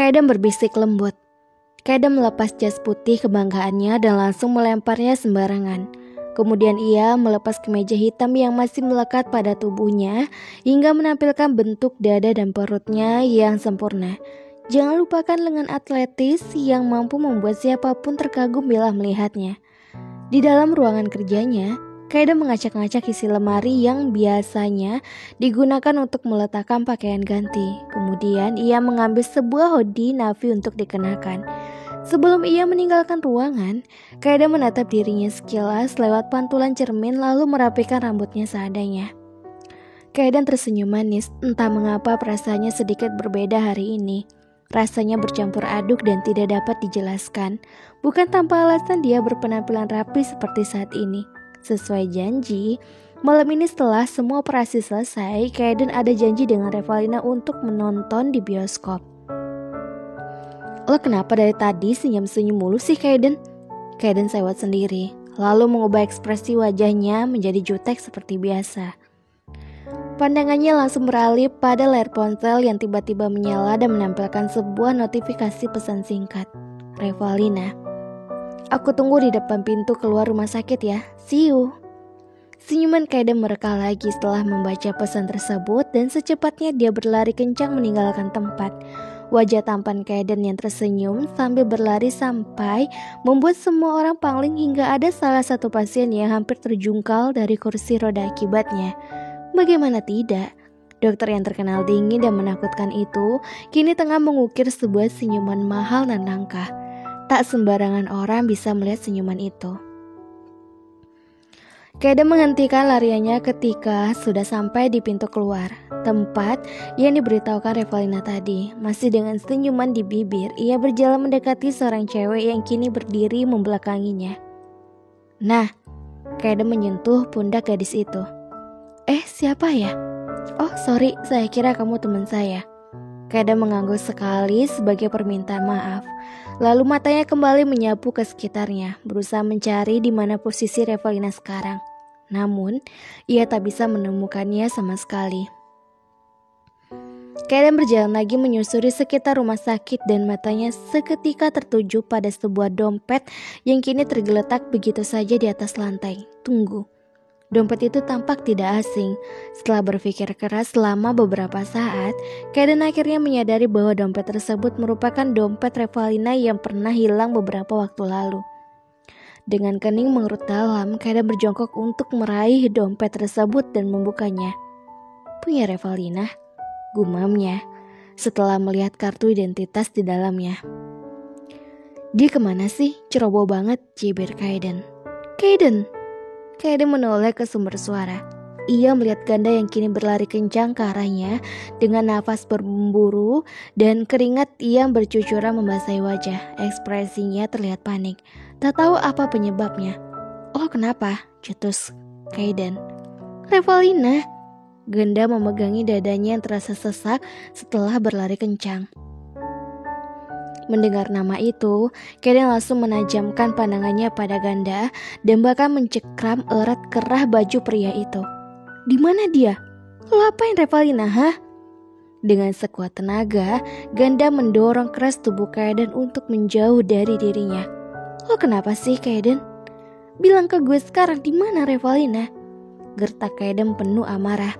Kaeden berbisik lembut. Kaeden melepas jas putih kebanggaannya dan langsung melemparnya sembarangan. Kemudian ia melepas kemeja hitam yang masih melekat pada tubuhnya hingga menampilkan bentuk dada dan perutnya yang sempurna. Jangan lupakan lengan atletis yang mampu membuat siapapun terkagum bila melihatnya. Di dalam ruangan kerjanya, Kaeden mengacak-ngacak isi lemari yang biasanya digunakan untuk meletakkan pakaian ganti. Kemudian ia mengambil sebuah hoodie navy untuk dikenakan. Sebelum ia meninggalkan ruangan, Kaeden menatap dirinya sekilas lewat pantulan cermin lalu merapikan rambutnya seadanya. Kaeden tersenyum manis, entah mengapa perasaannya sedikit berbeda hari ini. Rasanya bercampur aduk dan tidak dapat dijelaskan. Bukan tanpa alasan dia berpenampilan rapi seperti saat ini. Sesuai janji, malam ini setelah semua operasi selesai, Kaeden ada janji dengan Revalina untuk menonton di bioskop. Lo kenapa dari tadi senyum-senyum mulu sih Kaeden? Kaeden sewot sendiri, lalu mengubah ekspresi wajahnya menjadi jutek seperti biasa. Pandangannya langsung beralih pada layar ponsel yang tiba-tiba menyala dan menampilkan sebuah notifikasi pesan singkat. Revalina, aku tunggu di depan pintu keluar rumah sakit ya, see you. Senyuman Kaeden mereka lagi setelah membaca pesan tersebut dan secepatnya dia berlari kencang meninggalkan tempat. Wajah tampan Kaeden yang tersenyum sambil berlari sampai membuat semua orang pangling hingga ada salah satu pasien yang hampir terjungkal dari kursi roda akibatnya. Bagaimana tidak? Dokter yang terkenal dingin dan menakutkan itu kini tengah mengukir sebuah senyuman mahal dan langka. Tak sembarangan orang bisa melihat senyuman itu. Kaeden menghentikan lariannya ketika sudah sampai di pintu keluar, tempat yang diberitahukan Revalina tadi. Masih dengan senyuman di bibir, ia berjalan mendekati seorang cewek yang kini berdiri membelakanginya. Nah, Kaeden menyentuh pundak gadis itu. Siapa ya? Oh sorry, saya kira kamu teman saya. Kaeden mengangguk sekali sebagai permintaan maaf. Lalu matanya kembali menyapu ke sekitarnya, berusaha mencari di mana posisi Revalina sekarang. Namun, ia tak bisa menemukannya sama sekali. Kaeden berjalan lagi menyusuri sekitar rumah sakit dan matanya seketika tertuju pada sebuah dompet yang kini tergeletak begitu saja di atas lantai. Tunggu. Dompet itu tampak tidak asing. Setelah berpikir keras selama beberapa saat, Kaeden akhirnya menyadari bahwa dompet tersebut merupakan dompet Revalina yang pernah hilang beberapa waktu lalu. Dengan kening mengerut dalam, Kaeden berjongkok untuk meraih dompet tersebut dan membukanya. Punya Revalina, gumamnya, setelah melihat kartu identitas di dalamnya. Dia kemana sih? Ceroboh banget, cibir Kaeden. Kaeden menoleh ke sumber suara. Ia melihat ganda yang kini berlari kencang ke arahnya dengan nafas berburu dan keringat yang bercucuran membasahi wajah. Ekspresinya terlihat panik. Tak tahu apa penyebabnya. Oh kenapa? Cetus Kaeden. Revalina. Ganda memegangi dadanya yang terasa sesak setelah berlari kencang. Mendengar nama itu, Kaeden langsung menajamkan pandangannya pada Ganda dan bahkan mencekram erat kerah baju pria itu. Di mana dia? Lo apain Revalina, hah? Dengan sekuat tenaga, Ganda mendorong keras tubuh Kaeden untuk menjauh dari dirinya. Lo kenapa sih, Kaeden? Bilang ke gue sekarang di mana Revalina? Gertak Kaeden penuh amarah.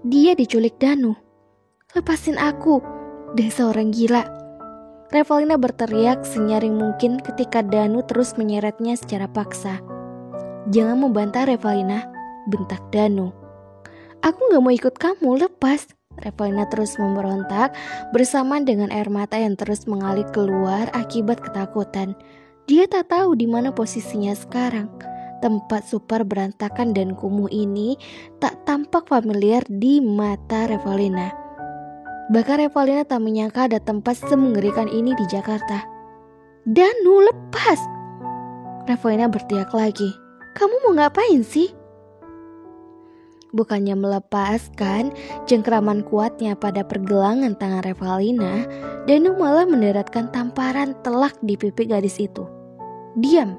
Dia diculik Danu. Lepasin aku, dasar orang gila. Revalina berteriak senyaring mungkin ketika Danu terus menyeretnya secara paksa. Jangan membantah Revalina, bentak Danu. Aku gak mau ikut kamu, lepas. Revalina terus memberontak bersamaan dengan air mata yang terus mengalir keluar akibat ketakutan. Dia tak tahu di mana posisinya sekarang. Tempat super berantakan dan kumuh ini tak tampak familiar di mata Revalina. Bahkan Revalina tak menyangka ada tempat semengerikan ini di Jakarta. Danu, lepas! Revalina berteriak lagi. Kamu mau ngapain sih? Bukannya melepaskan cengkeraman kuatnya pada pergelangan tangan Revalina, Danu malah mendaratkan tamparan telak di pipi gadis itu. Diam!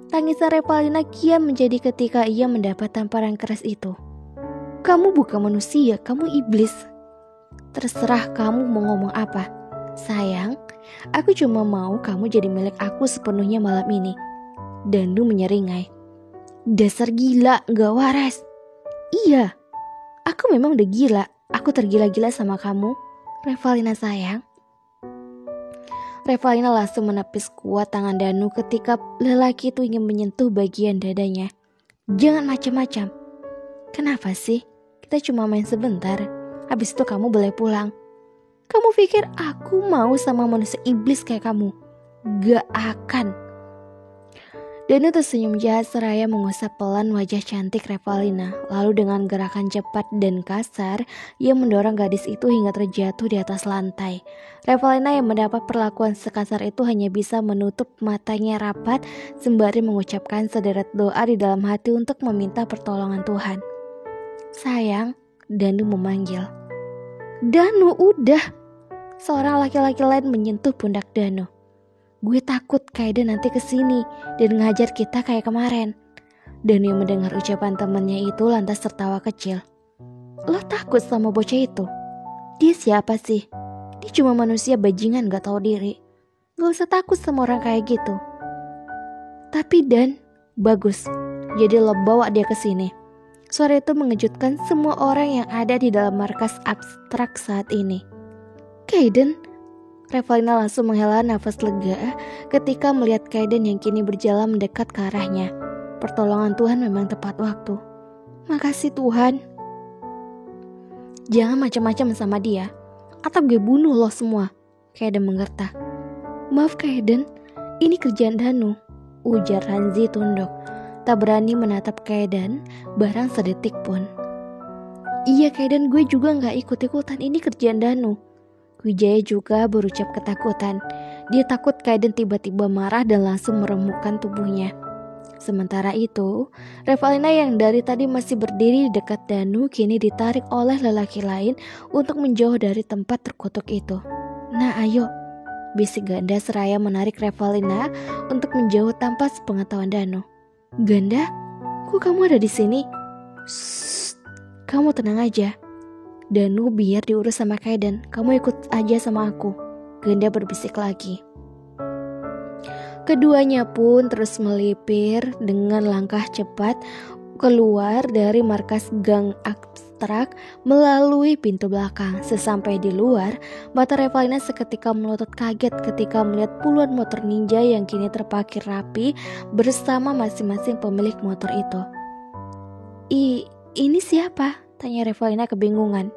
Tangisan Revalina kian menjadi ketika ia mendapat tamparan keras itu. Kamu bukan manusia, kamu iblis. Terserah kamu mau ngomong apa. Sayang, aku cuma mau kamu jadi milik aku sepenuhnya malam ini. Danu menyeringai. Dasar gila, gak waras. Iya, aku memang udah gila. Aku tergila-gila sama kamu, Revalina sayang. Revalina langsung menepis kuat tangan Danu ketika lelaki itu ingin menyentuh bagian dadanya. Jangan macam-macam. Kenapa sih? Kita cuma main sebentar. Habis itu kamu boleh pulang. Kamu pikir aku mau sama manusia iblis kayak kamu? Gak akan. Danu tersenyum jahat seraya mengusap pelan wajah cantik Revalina. Lalu dengan gerakan cepat dan kasar, ia mendorong gadis itu hingga terjatuh di atas lantai. Revalina yang mendapat perlakuan sekasar itu hanya bisa menutup matanya rapat sembari mengucapkan sederet doa di dalam hati untuk meminta pertolongan Tuhan. Sayang, Danu memanggil. Danu, udah. Seorang laki-laki lain menyentuh pundak Danu. Gue takut Kaiden nanti kesini dan ngajar kita kayak kemarin. Danu yang mendengar ucapan temannya itu lantas tertawa kecil. Lo takut sama bocah itu? Dia siapa sih? Dia cuma manusia bajingan gak tahu diri. Gak usah takut sama orang kayak gitu. Tapi Dan, bagus. Jadi lo bawa dia ke sini. Suara itu mengejutkan semua orang yang ada di dalam markas abstrak saat ini. Kaiden, Revalina langsung menghela nafas lega ketika melihat Kaiden yang kini berjalan mendekat ke arahnya. Pertolongan Tuhan memang tepat waktu. Makasih Tuhan. Jangan macam-macam sama dia, atau gue bunuh lo semua. Kaiden menggertak. Maaf Kaiden, ini kerjaan Danu, ujar Hanzi tunduk. Tak berani menatap Kaiden barang sedetik pun. Iya Kaiden, gue juga gak ikut-ikutan, ini kerjaan Danu. Wijaya juga berucap ketakutan. Dia takut Kaiden tiba-tiba marah dan langsung meremukkan tubuhnya. Sementara itu, Revalina yang dari tadi masih berdiri di dekat Danu kini ditarik oleh lelaki lain untuk menjauh dari tempat terkutuk itu. Nah ayo, bisik Ganda seraya menarik Revalina untuk menjauh tanpa sepengetahuan Danu. Ganda, kok kamu ada di sini? Shh, kamu tenang aja. Danu biar diurus sama Kaiden, kamu ikut aja sama aku. Ganda berbisik lagi. Keduanya pun terus melipir dengan langkah cepat keluar dari markas gang abstrak melalui pintu belakang. Sesampai di luar, mata Revalina seketika melotot kaget ketika melihat puluhan motor ninja yang kini terparkir rapi bersama masing-masing pemilik motor itu. Ini siapa? Tanya Revalina kebingungan.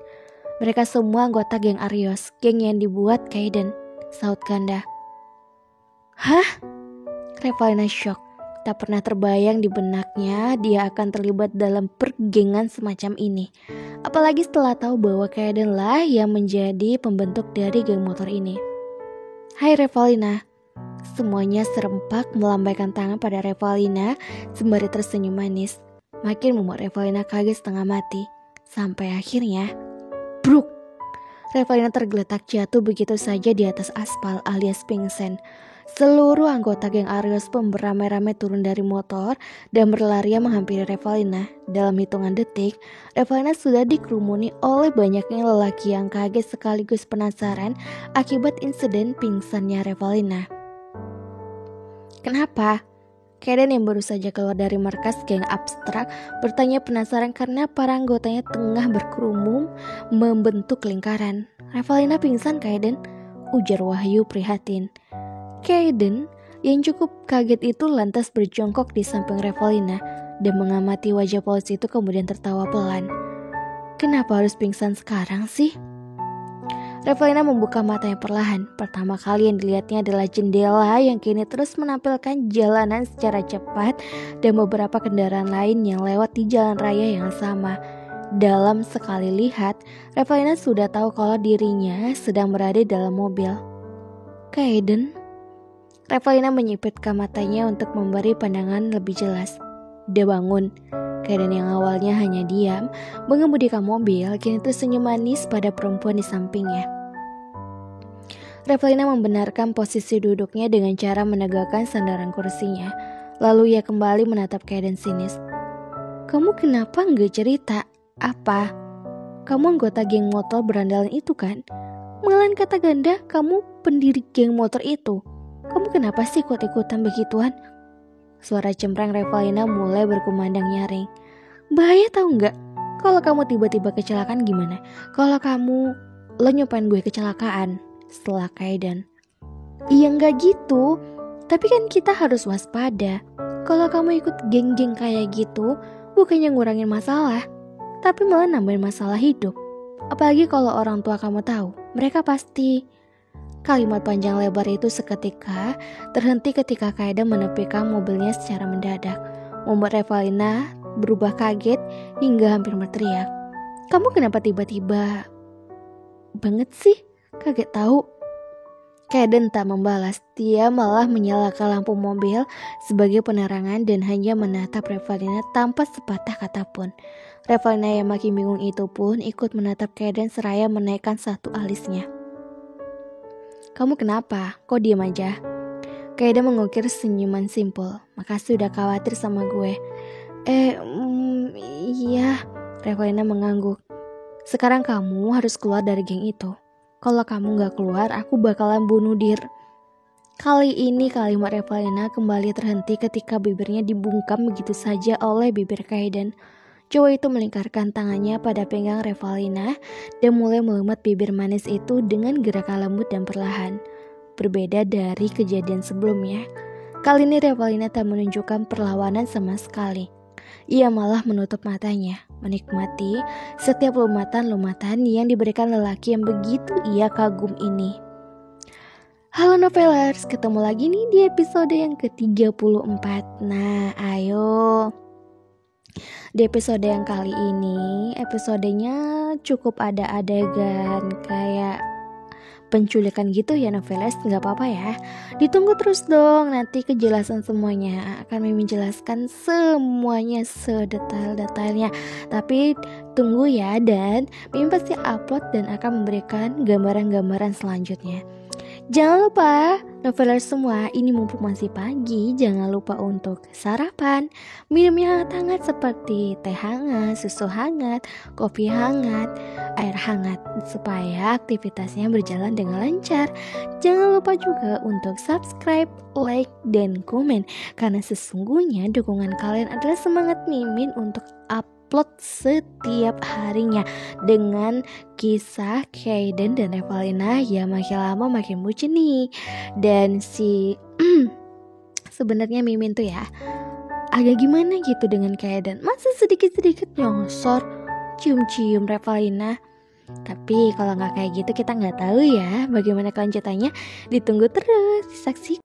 Mereka semua anggota geng Arios, geng yang dibuat Kaiden, saut Ganda. Hah? Revalina shock. Tak pernah terbayang di benaknya dia akan terlibat dalam pergengan semacam ini. Apalagi setelah tahu bahwa Kaiden lah yang menjadi pembentuk dari geng motor ini. Hai Revalina. Semuanya serempak melambaikan tangan pada Revalina sembari tersenyum manis. Makin membuat Revalina kaget setengah mati. Sampai akhirnya bruk! Revalina tergeletak jatuh begitu saja di atas aspal alias pingsan. Seluruh anggota geng Arios pun beramai-ramai turun dari motor dan berlarian menghampiri Revalina. Dalam hitungan detik, Revalina sudah dikerumuni oleh banyaknya lelaki yang kaget sekaligus penasaran akibat insiden pingsannya Revalina. Kenapa? Kaiden yang baru saja keluar dari markas geng abstrak bertanya penasaran karena para anggotanya tengah berkerumun membentuk lingkaran. Revalina pingsan Kaiden, ujar Wahyu prihatin. Kaiden yang cukup kaget itu lantas berjongkok di samping Revalina dan mengamati wajah polisi itu kemudian tertawa pelan. Kenapa harus pingsan sekarang sih? Revalina membuka matanya perlahan. Pertama kali yang dilihatnya adalah jendela yang kini terus menampilkan jalanan secara cepat dan beberapa kendaraan lain yang lewat di jalan raya yang sama. Dalam sekali lihat, Revalina sudah tahu kalau dirinya sedang berada dalam mobil. Kaiden? Revalina menyipitkan matanya untuk memberi pandangan lebih jelas. Dia bangun. Kaiden yang awalnya hanya diam mengemudikan mobil kini tersenyum manis pada perempuan di sampingnya. Revalina membenarkan posisi duduknya dengan cara menegakkan sandaran kursinya. Lalu ia kembali menatap Kaiden sinis. Kamu kenapa nggak cerita? Apa? Kamu anggota geng motor berandalan itu kan? Malahan kata ganda, kamu pendiri geng motor itu. Kamu kenapa sih ikut-ikutan begituan? Suara cempreng Revalina mulai berkumandang nyaring. Bahaya tahu nggak? Kalau kamu tiba-tiba kecelakaan gimana? Kalau lo nyumpain gue kecelakaan setelah Kaidan. Iya nggak gitu. Tapi kan kita harus waspada. Kalau kamu ikut geng-geng kayak gitu, bukannya ngurangin masalah, tapi malah nambahin masalah hidup. Apalagi kalau orang tua kamu tahu, mereka pasti... Kalimat panjang lebar itu seketika terhenti ketika Kaidan menepikan mobilnya secara mendadak, membuat Revalina berubah kaget hingga hampir berteriak. Kamu kenapa tiba-tiba banget sih? Kaget tahu. Kaidan tak membalas, dia malah menyalakan lampu mobil sebagai penerangan dan hanya menatap Revalina tanpa sepatah kata pun. Revalina yang makin bingung itu pun ikut menatap Kaidan seraya menaikkan satu alisnya. Kamu kenapa? Kok diam aja? Kaidan mengukir senyuman simpel. Makasih udah khawatir sama gue. Iya. Revalina mengangguk. Sekarang kamu harus keluar dari geng itu. Kalau kamu gak keluar, aku bakalan bunuh diri. Kali ini kalimat Revalina kembali terhenti ketika bibirnya dibungkam begitu saja oleh bibir Kaidan. Cowok itu melingkarkan tangannya pada pinggang Revalina dan mulai melumat bibir manis itu dengan gerakan lembut dan perlahan. Berbeda dari kejadian sebelumnya, kali ini Revalina tak menunjukkan perlawanan sama sekali. Ia malah menutup matanya, menikmati setiap lumatan-lumatan yang diberikan lelaki yang begitu ia kagum ini. Halo Novelers, ketemu lagi nih di episode yang ke-34. Nah, ayo. Di episode yang kali ini, episodenya cukup ada adegan kayak penculikan gitu ya Novelas, nggak apa-apa ya. Ditunggu terus dong, nanti kejelasan semuanya. Akan Mimin jelaskan semuanya sedetail-detailnya. Tapi tunggu ya, dan Mimin pasti upload dan akan memberikan gambaran-gambaran selanjutnya. Jangan lupa, Novelers semua, ini mumpung masih pagi, jangan lupa untuk sarapan, minum yang hangat seperti teh hangat, susu hangat, kopi hangat, air hangat, supaya aktivitasnya berjalan dengan lancar. Jangan lupa juga untuk subscribe, like, dan komen, karena sesungguhnya dukungan kalian adalah semangat Mimin untuk upload setiap harinya dengan kisah Kaidan dan Revalina yang makin lama makin bucin nih. Dan sebenarnya Mimin tuh ya agak gimana gitu dengan Kaidan, masih sedikit-sedikit nyosor cium-cium Revalina. Tapi kalau nggak kayak gitu kita nggak tahu ya bagaimana kelanjutannya. Ditunggu terus, saksikan.